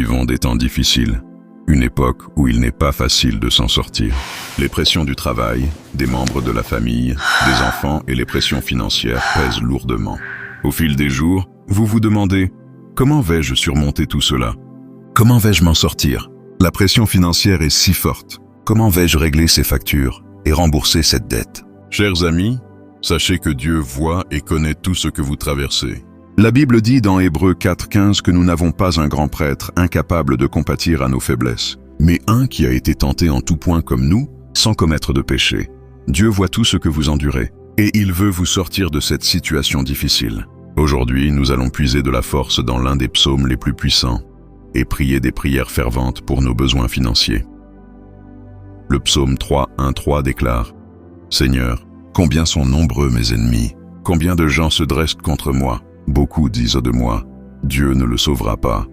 vivons des temps difficiles, une époque où il n'est pas facile de s'en sortir. Les pressions du travail, des membres de la famille, des enfants et les pressions financières pèsent lourdement. Au fil des jours, vous vous demandez « Comment vais-je surmonter tout cela ? Comment vais-je m'en sortir ? La pression financière est si forte. Comment vais-je régler ces factures et rembourser cette dette ?» Chers amis, sachez que Dieu voit et connaît tout ce que vous traversez. La Bible dit dans Hébreux 4,15 que nous n'avons pas un grand prêtre incapable de compatir à nos faiblesses, mais un qui a été tenté en tout point comme nous, sans commettre de péché. Dieu voit tout ce que vous endurez, et il veut vous sortir de cette situation difficile. Aujourd'hui, nous allons puiser de la force dans l'un des psaumes les plus puissants et prier des prières ferventes pour nos besoins financiers. Le psaume 3:1-3 déclare « Seigneur, combien sont nombreux mes ennemis, combien de gens se dressent contre moi. Beaucoup disent de moi, Dieu ne le sauvera pas.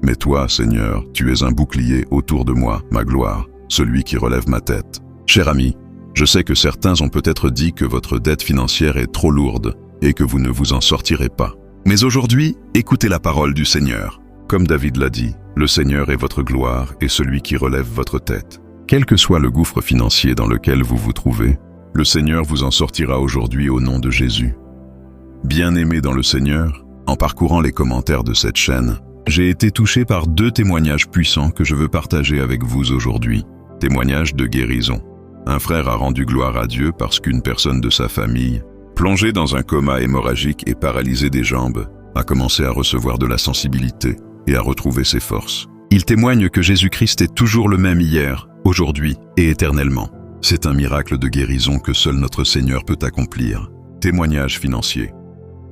Mais toi, Seigneur, tu es un bouclier autour de moi, ma gloire, celui qui relève ma tête. » Cher ami, je sais que certains ont peut-être dit que votre dette financière est trop lourde et que vous ne vous en sortirez pas. Mais aujourd'hui, écoutez la parole du Seigneur. Comme David l'a dit, le Seigneur est votre gloire et celui qui relève votre tête. Quel que soit le gouffre financier dans lequel vous vous trouvez, le Seigneur vous en sortira aujourd'hui au nom de Jésus. Bien-aimé dans le Seigneur, en parcourant les commentaires de cette chaîne, j'ai été touché par 2 témoignages puissants que je veux partager avec vous aujourd'hui. Témoignages de guérison. Un frère a rendu gloire à Dieu parce qu'une personne de sa famille, plongée dans un coma hémorragique et paralysée des jambes, a commencé à recevoir de la sensibilité et à retrouver ses forces. Il témoigne que Jésus-Christ est toujours le même hier, aujourd'hui et éternellement. C'est un miracle de guérison que seul notre Seigneur peut accomplir. Témoignage financier.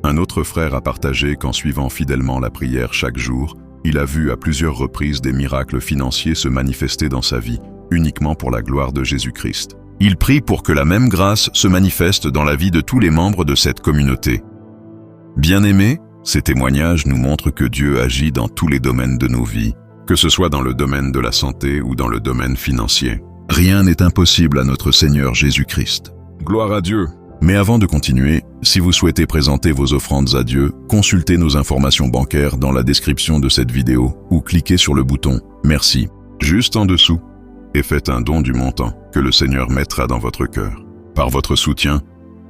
Un autre frère a partagé qu'en suivant fidèlement la prière chaque jour, il a vu à plusieurs reprises des miracles financiers se manifester dans sa vie, uniquement pour la gloire de Jésus-Christ. Il prie pour que la même grâce se manifeste dans la vie de tous les membres de cette communauté. Bien-aimés, ces témoignages nous montrent que Dieu agit dans tous les domaines de nos vies, que ce soit dans le domaine de la santé ou dans le domaine financier. Rien n'est impossible à notre Seigneur Jésus-Christ. Gloire à Dieu! Mais avant de continuer, si vous souhaitez présenter vos offrandes à Dieu, consultez nos informations bancaires dans la description de cette vidéo ou cliquez sur le bouton « Merci » juste en dessous et faites un don du montant que le Seigneur mettra dans votre cœur. Par votre soutien,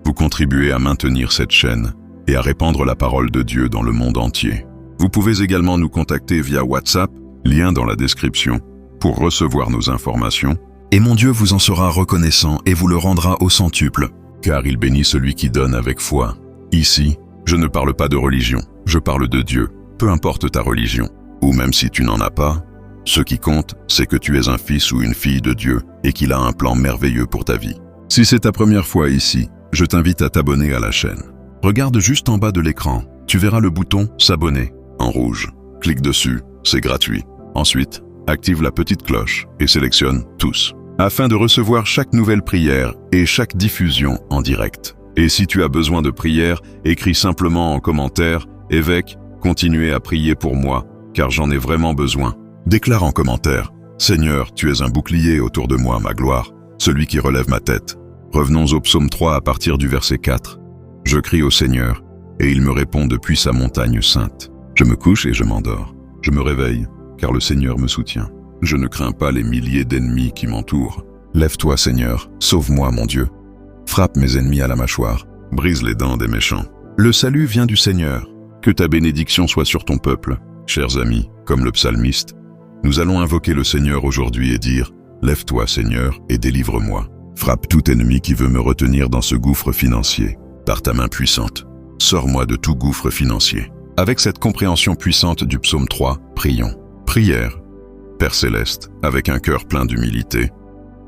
vous contribuez à maintenir cette chaîne et à répandre la parole de Dieu dans le monde entier. Vous pouvez également nous contacter via WhatsApp, lien dans la description, pour recevoir nos informations. Et mon Dieu vous en sera reconnaissant et vous le rendra au centuple, car il bénit celui qui donne avec foi. Ici, je ne parle pas de religion, je parle de Dieu, peu importe ta religion, ou même si tu n'en as pas. Ce qui compte, c'est que tu es un fils ou une fille de Dieu et qu'il a un plan merveilleux pour ta vie. Si c'est ta première fois ici, je t'invite à t'abonner à la chaîne. Regarde juste en bas de l'écran, tu verras le bouton « S'abonner » en rouge. Clique dessus, c'est gratuit. Ensuite, active la petite cloche et sélectionne « Tous » afin de recevoir chaque nouvelle prière et chaque diffusion en direct. Et si tu as besoin de prière, écris simplement en commentaire « Évêque, continuez à prier pour moi, car j'en ai vraiment besoin ». Déclare en commentaire « Seigneur, tu es un bouclier autour de moi, ma gloire, celui qui relève ma tête ». Revenons au psaume 3 à partir du verset 4. Je crie au Seigneur, et il me répond depuis sa montagne sainte. Je me couche et je m'endors. Je me réveille, car le Seigneur me soutient. Je ne crains pas les milliers d'ennemis qui m'entourent. Lève-toi, Seigneur, sauve-moi, mon Dieu. Frappe mes ennemis à la mâchoire, brise les dents des méchants. Le salut vient du Seigneur. Que ta bénédiction soit sur ton peuple. Chers amis, comme le psalmiste, nous allons invoquer le Seigneur aujourd'hui et dire « Lève-toi, Seigneur, et délivre-moi. Frappe tout ennemi qui veut me retenir dans ce gouffre financier. Par ta main puissante, sors-moi de tout gouffre financier. » Avec cette compréhension puissante du psaume 3, prions. Prière. Père céleste, avec un cœur plein d'humilité,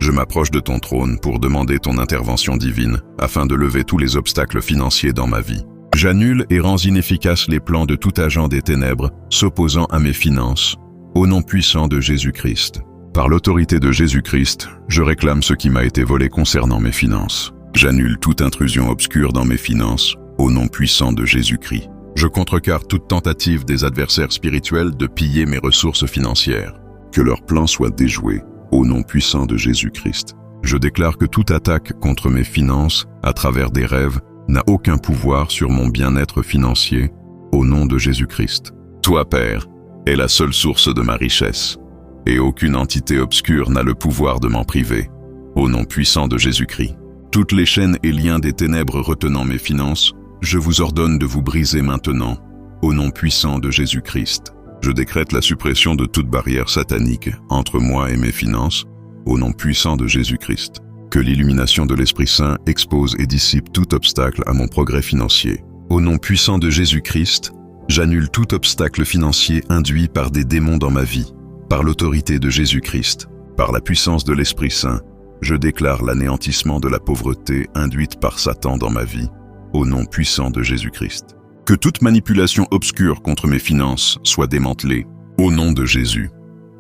je m'approche de ton trône pour demander ton intervention divine afin de lever tous les obstacles financiers dans ma vie. J'annule et rends inefficaces les plans de tout agent des ténèbres s'opposant à mes finances, au nom puissant de Jésus-Christ. Par l'autorité de Jésus-Christ, je réclame ce qui m'a été volé concernant mes finances. J'annule toute intrusion obscure dans mes finances, au nom puissant de Jésus-Christ. Je contrecarre toute tentative des adversaires spirituels de piller mes ressources financières. Que leur plan soit déjoué, au nom puissant de Jésus-Christ. Je déclare que toute attaque contre mes finances, à travers des rêves, n'a aucun pouvoir sur mon bien-être financier, au nom de Jésus-Christ. Toi, Père, est la seule source de ma richesse, et aucune entité obscure n'a le pouvoir de m'en priver. Au nom puissant de Jésus-Christ, toutes les chaînes et liens des ténèbres retenant mes finances, je vous ordonne de vous briser maintenant. Au nom puissant de Jésus-Christ, je décrète la suppression de toute barrière satanique entre moi et mes finances, au nom puissant de Jésus-Christ. Que l'illumination de l'Esprit Saint expose et dissipe tout obstacle à mon progrès financier. Au nom puissant de Jésus-Christ, j'annule tout obstacle financier induit par des démons dans ma vie. Par l'autorité de Jésus-Christ, par la puissance de l'Esprit Saint, je déclare l'anéantissement de la pauvreté induite par Satan dans ma vie. Au nom puissant de Jésus-Christ. Que toute manipulation obscure contre mes finances soit démantelée. Au nom de Jésus.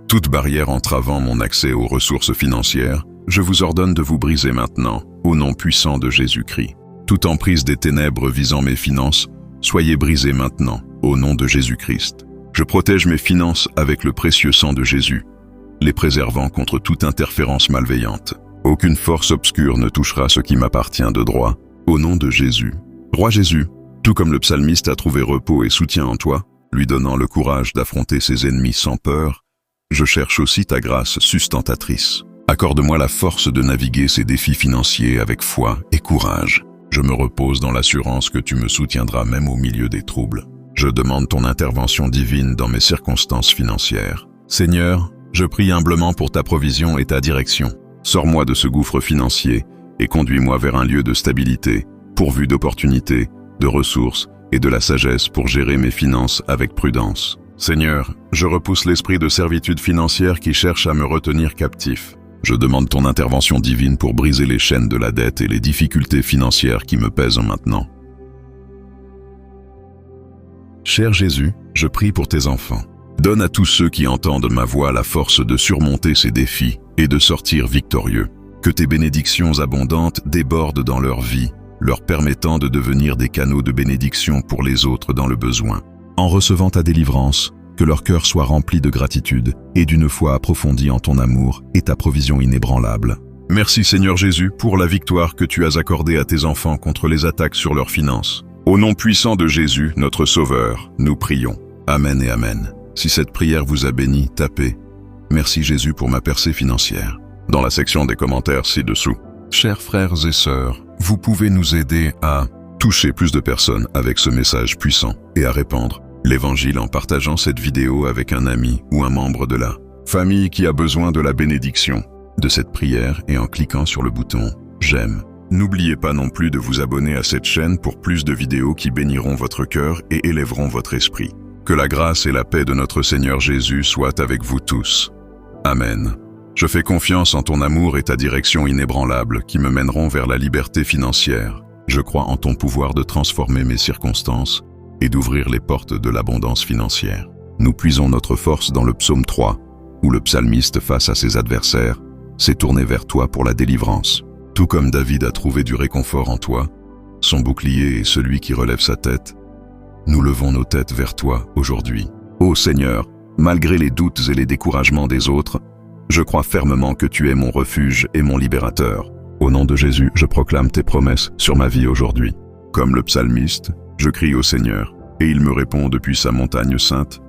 Toute barrière entravant mon accès aux ressources financières, je vous ordonne de vous briser maintenant, au nom puissant de Jésus-Christ. Toute emprise des ténèbres visant mes finances, soyez brisée maintenant, au nom de Jésus-Christ. Je protège mes finances avec le précieux sang de Jésus, les préservant contre toute interférence malveillante. Aucune force obscure ne touchera ce qui m'appartient de droit, au nom de Jésus. Roi Jésus, tout comme le psalmiste a trouvé repos et soutien en toi, lui donnant le courage d'affronter ses ennemis sans peur, je cherche aussi ta grâce sustentatrice. Accorde-moi la force de naviguer ces défis financiers avec foi et courage. Je me repose dans l'assurance que tu me soutiendras même au milieu des troubles. Je demande ton intervention divine dans mes circonstances financières. Seigneur, je prie humblement pour ta provision et ta direction. Sors-moi de ce gouffre financier et conduis-moi vers un lieu de stabilité, pourvu d'opportunités, de ressources et de la sagesse pour gérer mes finances avec prudence. Seigneur, je repousse l'esprit de servitude financière qui cherche à me retenir captif. Je demande ton intervention divine pour briser les chaînes de la dette et les difficultés financières qui me pèsent maintenant. Cher Jésus, je prie pour tes enfants. Donne à tous ceux qui entendent ma voix la force de surmonter ces défis et de sortir victorieux. Que tes bénédictions abondantes débordent dans leur vie, leur permettant de devenir des canaux de bénédiction pour les autres dans le besoin. En recevant ta délivrance, que leur cœur soit rempli de gratitude et d'une foi approfondie en ton amour et ta provision inébranlable. Merci Seigneur Jésus pour la victoire que tu as accordée à tes enfants contre les attaques sur leurs finances. Au nom puissant de Jésus, notre Sauveur, nous prions. Amen et Amen. Si cette prière vous a béni, tapez « Merci Jésus pour ma percée financière » dans la section des commentaires ci-dessous. Chers frères et sœurs, vous pouvez nous aider à toucher plus de personnes avec ce message puissant et à répandre l'Évangile en partageant cette vidéo avec un ami ou un membre de la famille qui a besoin de la bénédiction de cette prière et en cliquant sur le bouton « J'aime ». N'oubliez pas non plus de vous abonner à cette chaîne pour plus de vidéos qui béniront votre cœur et élèveront votre esprit. Que la grâce et la paix de notre Seigneur Jésus soient avec vous tous. Amen. Je fais confiance en ton amour et ta direction inébranlable qui me mèneront vers la liberté financière. Je crois en ton pouvoir de transformer mes circonstances et d'ouvrir les portes de l'abondance financière. Nous puisons notre force dans le psaume 3, où le psalmiste face à ses adversaires s'est tourné vers toi pour la délivrance. Tout comme David a trouvé du réconfort en toi, son bouclier est celui qui relève sa tête, nous levons nos têtes vers toi aujourd'hui. Ô Seigneur, malgré les doutes et les découragements des autres, je crois fermement que tu es mon refuge et mon libérateur. Au nom de Jésus, je proclame tes promesses sur ma vie aujourd'hui. Comme le psalmiste, je crie au Seigneur, et il me répond depuis sa montagne sainte.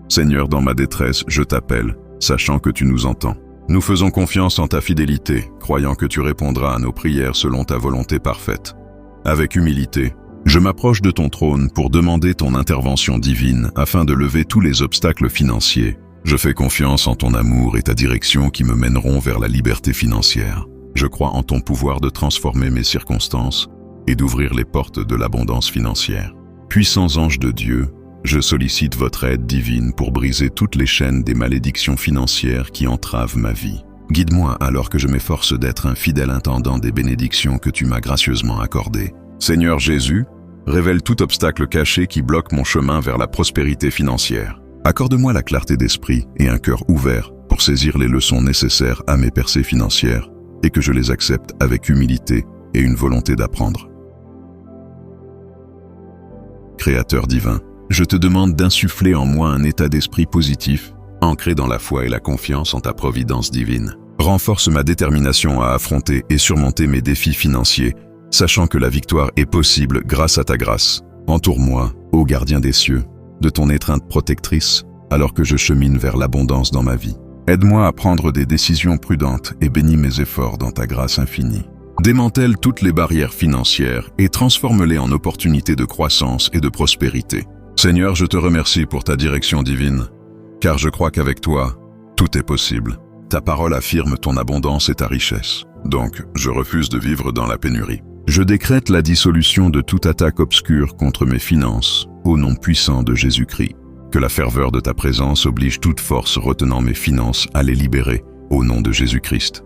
Seigneur, dans ma détresse, je t'appelle, sachant que tu nous entends. Nous faisons confiance en ta fidélité, croyant que tu répondras à nos prières selon ta volonté parfaite. Avec humilité, je m'approche de ton trône pour demander ton intervention divine afin de lever tous les obstacles financiers. Je fais confiance en ton amour et ta direction qui me mèneront vers la liberté financière. Je crois en ton pouvoir de transformer mes circonstances et d'ouvrir les portes de l'abondance financière. Puissants anges de Dieu, je sollicite votre aide divine pour briser toutes les chaînes des malédictions financières qui entravent ma vie. Guide-moi alors que je m'efforce d'être un fidèle intendant des bénédictions que tu m'as gracieusement accordées. Seigneur Jésus, révèle tout obstacle caché qui bloque mon chemin vers la prospérité financière. Accorde-moi la clarté d'esprit et un cœur ouvert pour saisir les leçons nécessaires à mes percées financières et que je les accepte avec humilité et une volonté d'apprendre. Créateur divin, je te demande d'insuffler en moi un état d'esprit positif, ancré dans la foi et la confiance en ta providence divine. Renforce ma détermination à affronter et surmonter mes défis financiers, sachant que la victoire est possible grâce à ta grâce. Entoure-moi, ô gardien des cieux, de ton étreinte protectrice, alors que je chemine vers l'abondance dans ma vie. Aide-moi à prendre des décisions prudentes et bénis mes efforts dans ta grâce infinie. Démantèle toutes les barrières financières et transforme-les en opportunités de croissance et de prospérité. Seigneur, je te remercie pour ta direction divine, car je crois qu'avec toi, tout est possible. Ta parole affirme ton abondance et ta richesse. Donc, je refuse de vivre dans la pénurie. Je décrète la dissolution de toute attaque obscure contre mes finances, au nom puissant de Jésus-Christ. Que la ferveur de ta présence oblige toute force retenant mes finances à les libérer, au nom de Jésus-Christ.